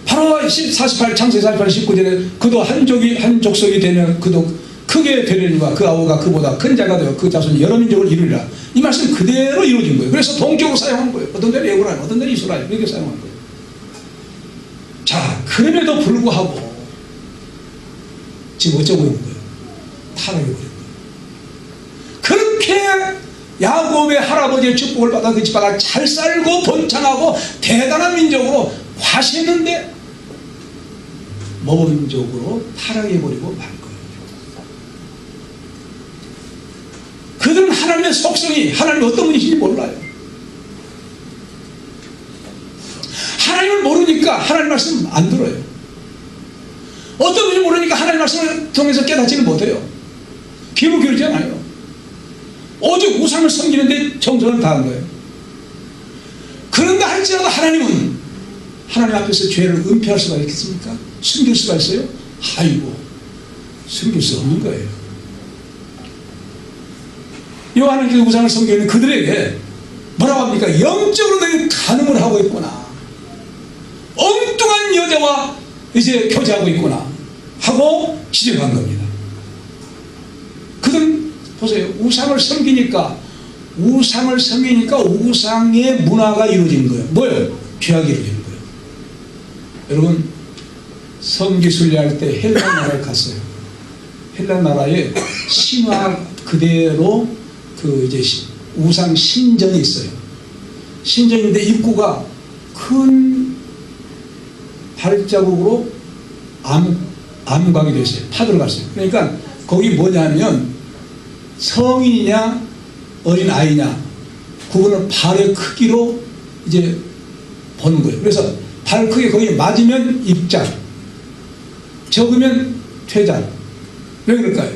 바로 48 창세기 48 19절에 그도 한 족속이 되면 그도 크게 되려니와 그 아우가 그보다 큰 자가 되어 그 자손이 여러 민족을 이루리라. 이 말씀 그대로 이루어진 거예요. 그래서 동격으로 사용한 거예요. 어떤 데는 에브라임, 어떤 데는 이스라엘 이렇게 사용한 거예요. 자, 그럼에도 불구하고 지금 어쩌고 있는 거예요? 타락해버린 거예요. 그렇게 야곱의 할아버지의 축복을 받아 그 집안가 잘 살고 번창하고 대단한 민족으로 화시했는데 모범적으로 타락해버리고 말 거예요. 그들은 하나님의 속성이 하나님이 어떤 분이신지 몰라요. 하나님을 모르니까 하나님 말씀 안 들어요. 어떤 분인지 모르니까 하나님 말씀을 통해서 깨닫지는 못해요. 귀를 기울이지 않아요. 오직 우상을 섬기는데 정성을 다한 거예요. 그런가 할지라도 하나님은 하나님 앞에서 죄를 은폐할 수가 있겠습니까? 숨길 수가 있어요? 아이고, 숨길 수 없는 거예요. 하나님께서 우상을 섬기는 그들에게 뭐라고 합니까? 영적으로 너희 간음을 하고 있구나, 엉뚱한 여자와 이제 교제하고 있구나 하고 지적한 겁니다. 그들은 보세요. 우상을 섬기니까 우상의 문화가 이루어지는 거예요. 뭐예요? 죄악이 이루어지는 거예요. 여러분, 성기순례할 때 헬라 나라에 갔어요. 헬라 나라에 신화 그대로 그 이제 우상 신전이 있어요. 신전인데 입구가 큰 발자국으로 암각이 되어 있어요. 파들어갔어요. 그러니까 거기 뭐냐면 성인이냐 어린 아이냐 그거는 발의 크기로 이제 보는 거예요. 그래서 발 크기 거기 맞으면 입장, 적으면 퇴장. 왜 그럴까요?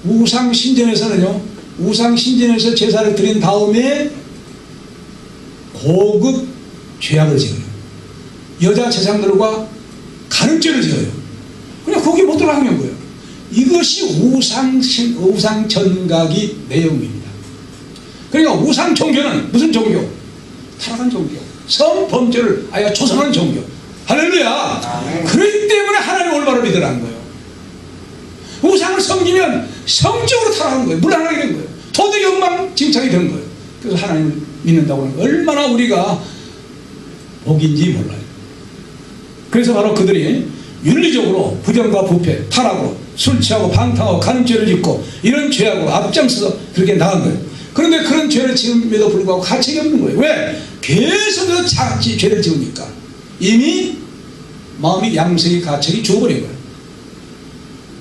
우상 신전에서 제사를 드린 다음에 고급 죄악을 지어요. 여자 제상들과 간음죄를 지어요. 그냥 거기 못 들어가는 거예요. 이것이 우상 전각이 내용입니다. 그러니까 우상 종교는 무슨 종교? 타락한 종교, 성범죄를 아예 조성하는 종교. 할렐루야. 그렇기 때문에 하나님 올바로 믿으라는 거예요. 우상을 섬기면 성적으로 타락한 거예요. 물러나게 된 거예요. 도덕이 엉망진창이 된 거예요. 그래서 하나님을 믿는다고 하는 거예요. 얼마나 우리가 복인지 몰라요. 그래서 바로 그들이 윤리적으로 부정과 부패, 타락으로 술 취하고 방탕하고 간음죄를 짓고 이런 죄악으로 앞장서서 그렇게 나간 거예요. 그런데 그런 죄를 지음에도 불구하고 가책이 없는 거예요. 왜? 계속해서 죄를 지으니까 이미 마음이 양색이 가책이 죽어버린 거예요.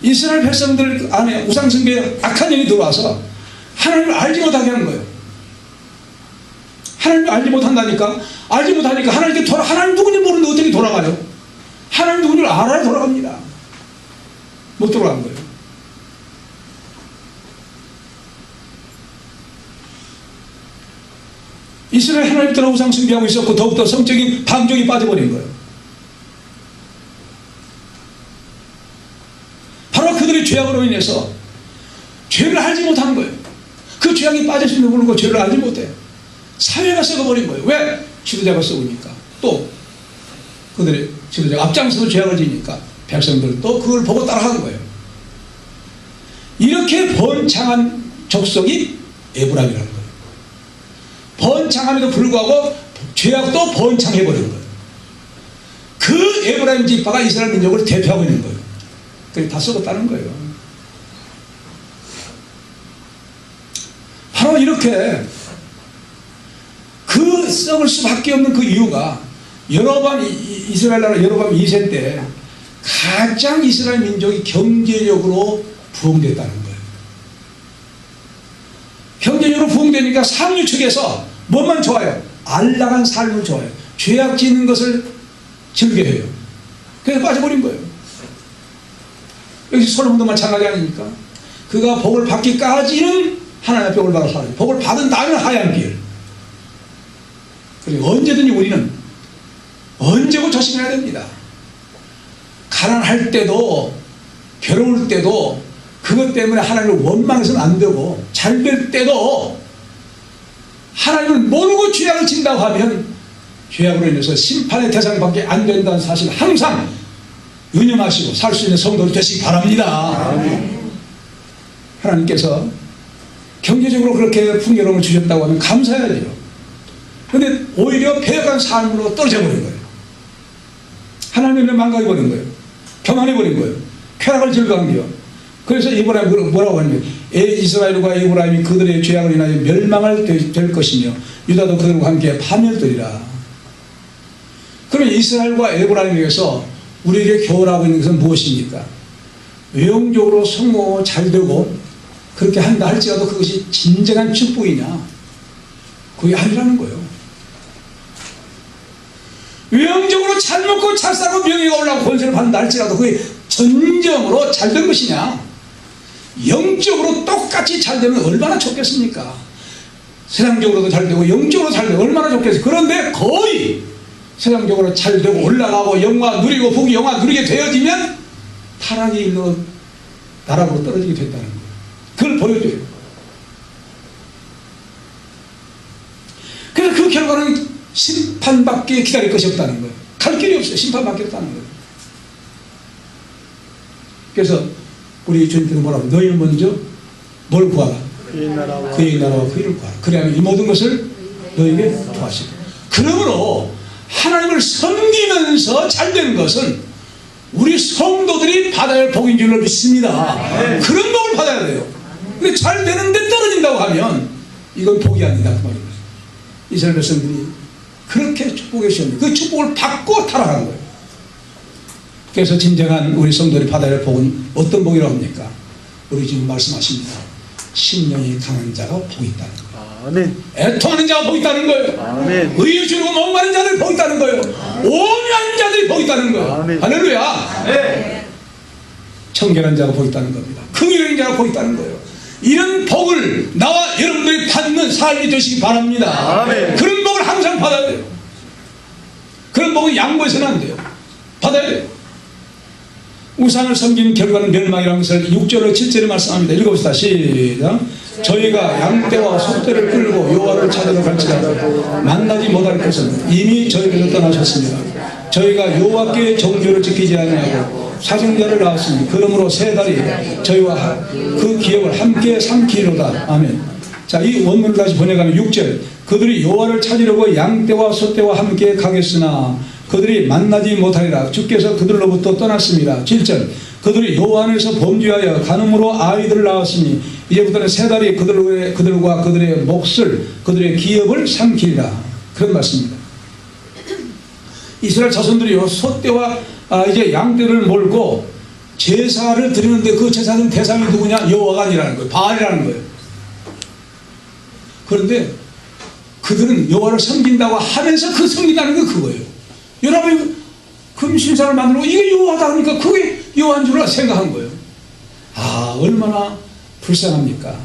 이스라엘 백성들 안에 우상숭배에 악한 영이 들어와서 하나님을 알지 못하게 하는 거예요. 하나님을 알지 못한다니까. 알지 못하니까 하나님 누군지 모르는데 어떻게 돌아가요? 하나님 누군지 알아야 돌아갑니다. 못 돌아간 거예요. 이스라엘 하나님 따라 우상 숭배하고 있었고 더욱더 성적인 방종이 빠져버린 거예요. 바로 그들의 죄악으로 인해서 죄를 알지 못하는 거예요. 그 죄악이 빠졌음에도 불구하고 죄를 알지 못해요. 사회가 썩어버린 거예요. 왜? 지도자가 썩으니까. 또 그들의 지도자가 앞장서서 죄악을 지니까 백성들도 그걸 보고 따라하는 거예요. 이렇게 번창한 족속이 에브라임이라는 거예요. 번창함에도 불구하고 죄악도 번창해버리는 거예요. 그 에브라임 지파가 이스라엘 민족을 대표하고 있는 거예요. 그게 다 썩었다는 거예요. 바로 이렇게 그 썩을 수밖에 없는 그 이유가 여로보암 이스라엘 나라 여로보암 2세 때 가장 이스라엘 민족이 경제력으로 부흥됐다는 거예요. 경제력으로 부흥되니까 상류 측에서 뭐만 좋아요? 안락한 삶을 좋아해요. 죄악 짓는 것을 즐겨해요. 그래서 빠져버린 거예요. 여기 솔로몬도 마찬가지 아닙니까? 그가 복을 받기까지는 하나님의 복을 받아 살아요. 복을 받은 다음에 하얀 길. 그리고 언제든지 우리는 언제고 조심해야 됩니다. 가난할 때도 괴로울 때도 그것 때문에 하나님을 원망해서는 안 되고, 잘 될 때도 하나님을 모르고 죄악을 진다고 하면 죄악으로 인해서 심판의 대상밖에 안 된다는 사실을 항상 유념하시고 살 수 있는 성도들 되시기 바랍니다. 하나님께서 경제적으로 그렇게 풍요로움을 주셨다고 하면 감사해야 돼요. 그런데 오히려 배역한 삶으로 떨어져 버린 거예요. 하나님을 망가져버린 거예요. 교만해버린 거예요. 쾌락을 즐거운 거예요. 그래서 이브라임 뭐라고 하냐면 이스라엘과 이브라임이 그들의 죄악을 인하여 멸망할 될 것이며 유다도 그들과 함께 파멸되리라. 그러면 이스라엘과 이브라임에게서 우리에게 교훈하고 있는 것은 무엇입니까? 외형적으로 성공하고 잘되고 그렇게 한다 할지라도 그것이 진정한 축복이냐? 그게 아니라는 거예요. 외형적으로 잘 먹고 잘 살고 명예가 올라가고 권세를 받는다 할지라도 그게 전적으로 잘된 것이냐? 영적으로 똑같이 잘되면 얼마나 좋겠습니까? 세상적으로도 잘되고 영적으로 잘되고 얼마나 좋겠어요. 그런데 거의 세상적으로 잘되고 올라가고 영화 누리고 복이 영화 누리게 되어지면 타락의 일로 나락으로 떨어지게 된다는 거예요. 그걸 보여줘요. 그래서 그 결과는 심판밖에 기다릴 것이 없다는 거예요. 갈 길이 없어요. 심판밖에 없다는 거예요. 그래서 우리 주님께서 뭐라고 너희는 먼저 뭘 구하라? 그의 나라와 그 일을 구하라. 그래야만 이 모든 것을 너희에게 더하시고. 그러므로 하나님을 섬기면서 잘되는 것은 우리 성도들이 받아야 할 복인 줄로 믿습니다. 그런 복을 받아야 돼요. 근데 잘 되는데 떨어진다고 하면 이건 복이 아니다 그 말입니다. 이스라엘 백성들이 그렇게 축복해 주셨는데 그 축복을 받고 타락한 거예요. 그래서 진정한 우리 성도들이 받아야 할 복은 어떤 복이라고 합니까? 우리 지금 말씀하십니다. 심령이 강한 자가 복이 있다는 거예요. 아멘. 애통하는 자가 복이 있다는 거예요. 아멘. 의에 주르고 목마른 자들이 복이 있다는 거예요. 오묘한 자들이 복이 있다는 거예요. 아멘. 할렐루야. 네. 청결한 자가 복이 있다는 겁니다. 긍휼한 자가 복이 있다는 거예요. 이런 복을 나와 여러분들이 받는 삶이 되시기 바랍니다. 아멘. 그런 복을 항상 받아야 돼요. 그런 복은 양보해서는 안 돼요. 받아야 돼요. 우상을 섬기는 결과는 멸망이라는 것을 6절로 7절에 말씀합니다. 읽어봅시다. 시작. 저희가 양떼와 소떼를 끌고 여호와를 찾으러 갈지라도 만나지 못할 것은 이미 저희에게서 떠나셨습니다. 저희가 여호와께 정죄를 지키지 아니하고 사정자를 낳았으니 그러므로 세 달이 저희와 그 기업을 함께 삼키리로다. 아멘. 자, 이 원문을 다시 번역하면 6절. 그들이 여호와를 찾으려고 양떼와 소떼와 함께 가겠으나 그들이 만나지 못하리라. 주께서 그들로부터 떠났습니다. 7절. 그들이 여호와 안에서 범죄하여 간음으로 아이들을 낳았으니 이제부터는 세 달이 그들과 그들의 몫을 그들의 기업을 삼키리라. 그런 말씀입니다. 이스라엘 자손들이요 소떼와 이제 양떼를 몰고 제사를 드리는데 그 제사는 대상이 누구냐? 여호와가 아니라는 거예요. 바알이라는 거예요. 그런데 그들은 여호와를 섬긴다고 하면서 그 섬긴다는 게 그거예요. 여러분이 금신상을 만들고 이게 여호와다 하니까 그게 여호와인 줄 생각한 거예요. 아, 얼마나 불쌍합니까?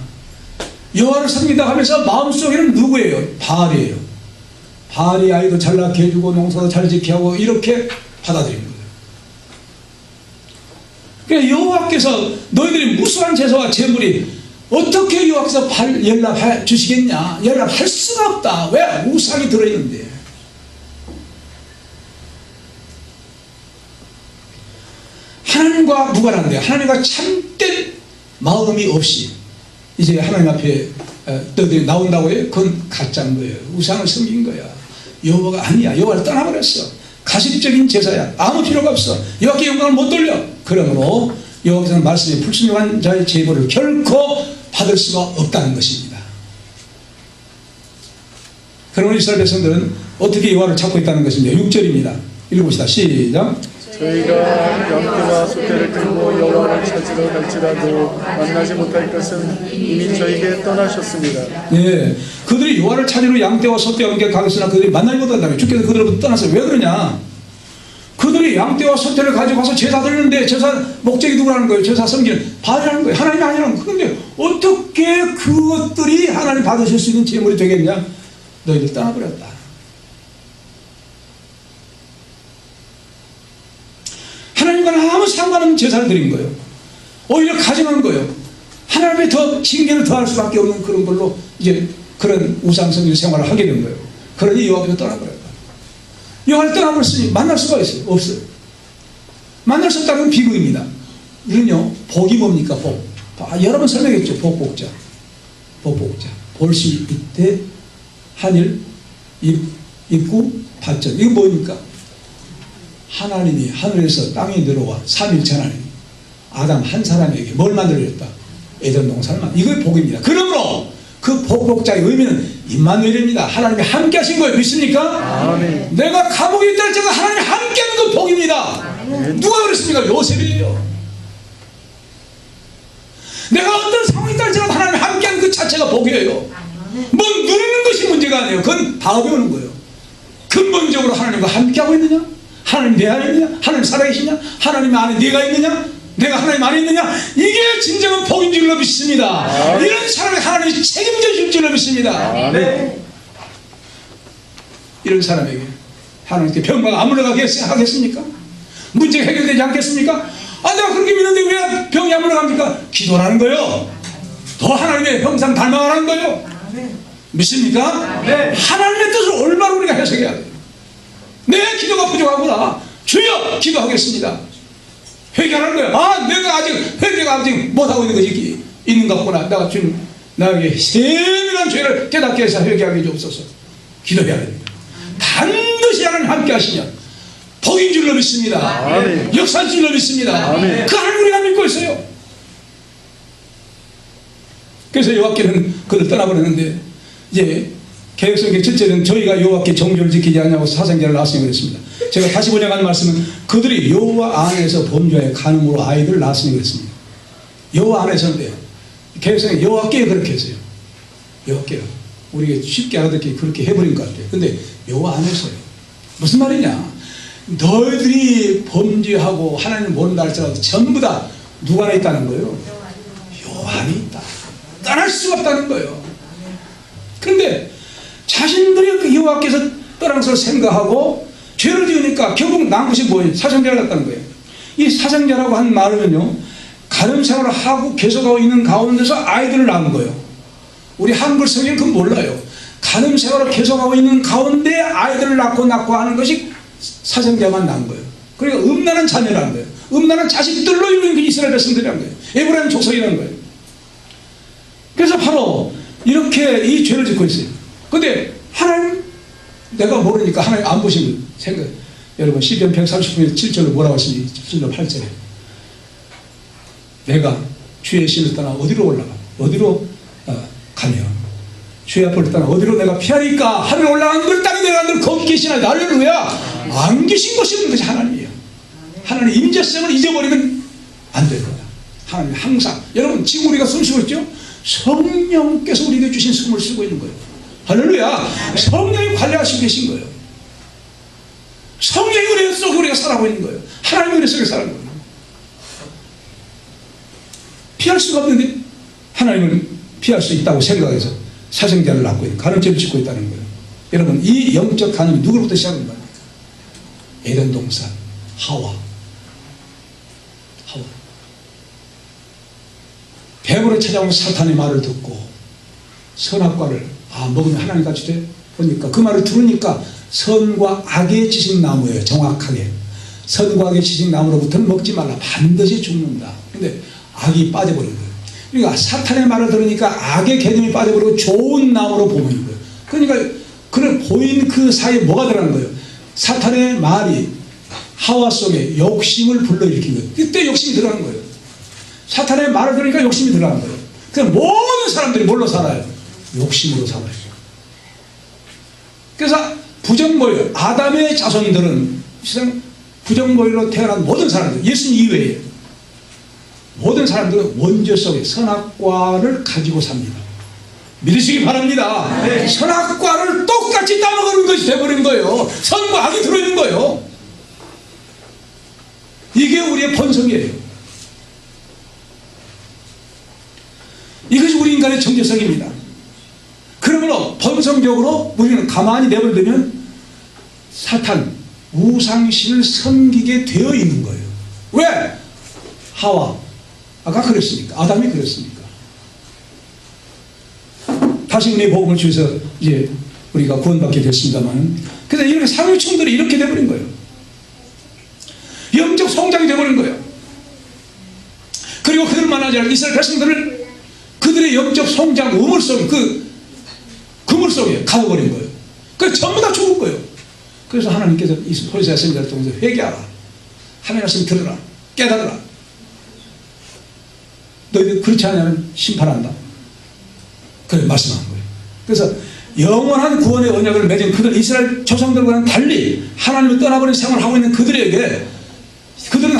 여호와를 섬긴다고 하면서 마음속에는 누구예요? 바알이에요. 바알이 아이도 잘 낳게 해주고 농사도 잘 지게 하고 이렇게 받아들인 거예요. 그러니까 여호와께서 너희들이 무수한 제사와 제물이 어떻게 여호와께서 연락해 주시겠냐? 연락할 수가 없다. 왜? 우상이 들어있는데. 하나님과 무관한데 하나님과 참된 마음이 없이 이제 하나님 앞에 너희들이 나온다고 해요? 그건 가짜인 거예요. 우상을 섬긴 거야. 여호와가 아니야. 여호와를 떠나버렸어. 가십적인 제사야. 아무 필요가 없어. 여호와께 영광을 못 돌려. 그러므로 여호와께서는 말씀에 불순종한 자의 제보를 결코 받을 수가 없다는 것입니다. 그러면 이스라엘 백성들은 어떻게 여호와를 찾고 있다는 것입니다. 6절입니다. 읽어봅시다. 시작. 저희가 양떼와 소떼를 끌고 여호와를 찾으러 갈지라도 만나지 못할 것은 이미 저에게 떠나셨습니다. 네, 그들이 여호와를 찾으러 양떼와 소떼와 함께 가겠으나 그들이 만나지 못한다면 주께서 그들로부터 떠났어요. 왜 그러냐? 그들이 양떼와 소떼를 가지고 가서 제사 드리는데 제사 목적이 누구라는 거예요? 제사 섬기는 바알이라는 거예요. 하나님이 아니라는 거예요. 그런데 어떻게 그것들이 하나님 받으실 수 있는 제물이 되겠냐? 너희들 떠나버렸다. 하나님과는 아무 상관없는 제사를 드린 거예요. 오히려 가증한 거예요. 하나님의 더 징계를 더할 수밖에 없는 그런 걸로 이제 그런 우상성의 생활을 하게 된 거예요. 그러니 여호와께서 떠나버렸다. 여호와를 떠나버렸으니 만날 수가 있어요? 없어요. 만날 수 없다는 건 비극입니다. 이는요, 복이 뭡니까? 복. 여러 번 설명했죠. 복복자. 복복자. 볼 수 있대, 한일, 입구, 발전. 이거 뭡니까? 하나님이 하늘에서 땅에 내려와 삼일체 하나님 아담 한 사람에게 뭘 만들어줬다? 에덴 동산을 이거 복입니다. 그러므로 그 복복자의 의미는 임마누엘입니다. 하나님이 함께 하신 거예요. 믿습니까? 아멘. 내가 감옥에 있다 할지라도 하나님이 함께 하는 건 복입니다. 아멘. 누가 그랬습니까? 요셉이에요. 내가 어떤 상황에 있다 할지라도 하나님이 함께 하는 그 자체가 복이에요. 뭐 누리는 것이 문제가 아니에요. 그건 다음에 오는 거예요. 근본적으로 하나님과 함께 하고 있느냐? 하나님 내 안에 있느냐? 하나님 살아계시냐? 하나님 안에 내가 있느냐? 내가 하나님 안에 있느냐? 이게 진정한 복인 줄로 믿습니다. 아멘. 이런 사람이 하나님이 책임져 줄 줄로 믿습니다. 아멘. 이런 사람에게 하나님께 병마가 안 물러가겠습니까? 문제가 해결되지 않겠습니까? 내가 그렇게 믿는데 왜 병이 안 물러갑니까? 기도라는 거예요. 더 하나님의 형상 닮아가라는 거예요. 믿습니까? 하나님의 뜻을 올바로 우리가 해석해야 돼요. 내 기도가 부족하구나. 주여 기도하겠습니다. 회개하는 거예요. 내가 아직 회개가 아직 못하고 있는 것이 있는 것 같구나. 내가 주님 나에게 세밀한 죄를 깨닫게 해서 회개하게 주옵소서. 기도해야 됩니다. 반드시 하나님 함께 하시냐 복인 줄로 믿습니다. 아멘. 역사인 줄로 믿습니다. 아멘. 그 하나님 우리가 믿고 있어요. 그래서 여호와께는 그를 떠나버렸는데 이제 개혁성경 7절은 저희가 여호와께 정죄를 지키지 않냐고 사생자를 낳았으니 그랬습니다. 제가 다시 번역하는 말씀은 그들이 여호와 안에서 범죄에 간음으로 아이들을 낳았으니 그랬습니다. 여호와 안에서인데요. 개혁성경 여호와께 그렇게 했어요. 여호와께 우리가 쉽게 알아듣기 그렇게 해버린 것 같아요. 근데 여호와 안에서요. 무슨 말이냐? 너희들이 범죄하고 하나님을 모른다 할지라도 전부 다 누가 안에 있다는 거예요? 여호와 안에 있다. 떠날 수가 없다는 거예요. 그런데 자신들이 그 여호와께서 떠난 것을 생각하고 죄를 지으니까 결국 남은 것이 뭐예요? 사생자를 낳았다는 거예요. 이 사생자라고 한 말은요, 가정 생활을 하고 계속하고 있는 가운데서 아이들을 낳은 거예요. 우리 한글 성경은 그건 몰라요. 가정 생활을 계속하고 있는 가운데 아이들을 낳고 하는 것이 사생자만 낳은 거예요. 그러니까 음란한 자녀라는 거예요. 음란한 자식들로 이루어진 게 이스라엘 백성들이라는 거예요. 에브라임 족속이라는 거예요. 그래서 바로 이렇게 이 죄를 짓고 있어요. 근데 하나님 내가 모르니까 하나님 안 보시면 생각. 여러분 시편 139편 7절로 뭐라고 하시니 7절 8절에 내가 주의 신을 떠나 어디로 올라가? 어디로 가며 주의 앞을 떠나 어디로 내가 피하니까 하늘 올라간 걸 땅에 내려간 걸 거기 계시나 할렐루야. 안 계신 것이 없는 것이 하나님이에요. 하나님 임재성을 잊어버리면 안 될 거다. 하나님 항상 여러분 지금 우리가 숨 쉬고 있죠? 성령께서 우리에게 주신 숨을 쓰고 있는 거예요. 할렐루야. 성령이 관리하시고 계신 거예요. 성령이 우리 속에 우리가 살아가고 있는 거예요. 하나님이 우리 속에 살아가고 있는 거예요. 피할 수가 없는데 하나님은 피할 수 있다고 생각해서 사생자를 낳고 있는 간음죄를 짓고 있다는 거예요. 여러분 이 영적 간음이 누구로부터 시작한 겁니까? 에덴 동산 하와. 배부로 찾아온 사탄의 말을 듣고 선악과를 먹으면 하나님 같이 돼? 그러니까 그 말을 들으니까 선과 악의 지식나무예요. 정확하게 선과 악의 지식나무로부터는 먹지 말라. 반드시 죽는다. 근데 악이 빠져버린 거예요. 그러니까 사탄의 말을 들으니까 악의 개념이 빠져버리고 좋은 나무로 보이는 거예요. 그러니까 그를 보인 그 사이에 뭐가 들어간 거예요? 사탄의 말이 하와 속에 욕심을 불러일으킨 거예요. 그때 욕심이 들어간 거예요. 사탄의 말을 들으니까 욕심이 들어간 거예요. 그래서 모든 사람들이 뭘로 살아요? 욕심으로 살아요. 그래서 부정보유, 아담의 자손들은 세상 부정보유로 태어난 모든 사람들, 예수님 이외에 모든 사람들은 원죄 속에 선악과를 가지고 삽니다. 믿으시기 바랍니다. 네. 선악과를 똑같이 따먹는 것이 되어버린 거예요. 선과 악이 들어있는 거예요. 이게 우리의 본성이에요. 이것이 우리 인간의 정체성입니다. 그러므로 본성적으로 우리는 가만히 내버려두면 사탄, 우상신을 섬기게 되어 있는 거예요. 왜? 하와 아까 그랬습니까? 아담이 그랬습니까? 다시 은혜의 복음을 주셔서 이제 우리가 구원받게 됐습니다만, 그래서 이렇게 상류층들이 이렇게 돼버린 거예요. 영적 성장이 돼버린 거예요. 그리고 그들만 아니라 이스라엘 백성들을 그들의 영적 성장 우물 속에, 그물 속에 가둬버린 거예요. 그래서 전부 다 죽은 거예요. 그래서 하나님께서 이 호세아 선지자를 통해서 회개하라, 하나님 말씀 들으라, 깨달으라, 너희들 그렇지 않으면 심판한다, 그래 말씀하는 거예요. 그래서 영원한 구원의 언약을 맺은 그들, 이스라엘 조상들과는 달리 하나님을 떠나버린 생활을 하고 있는 그들에게, 그들은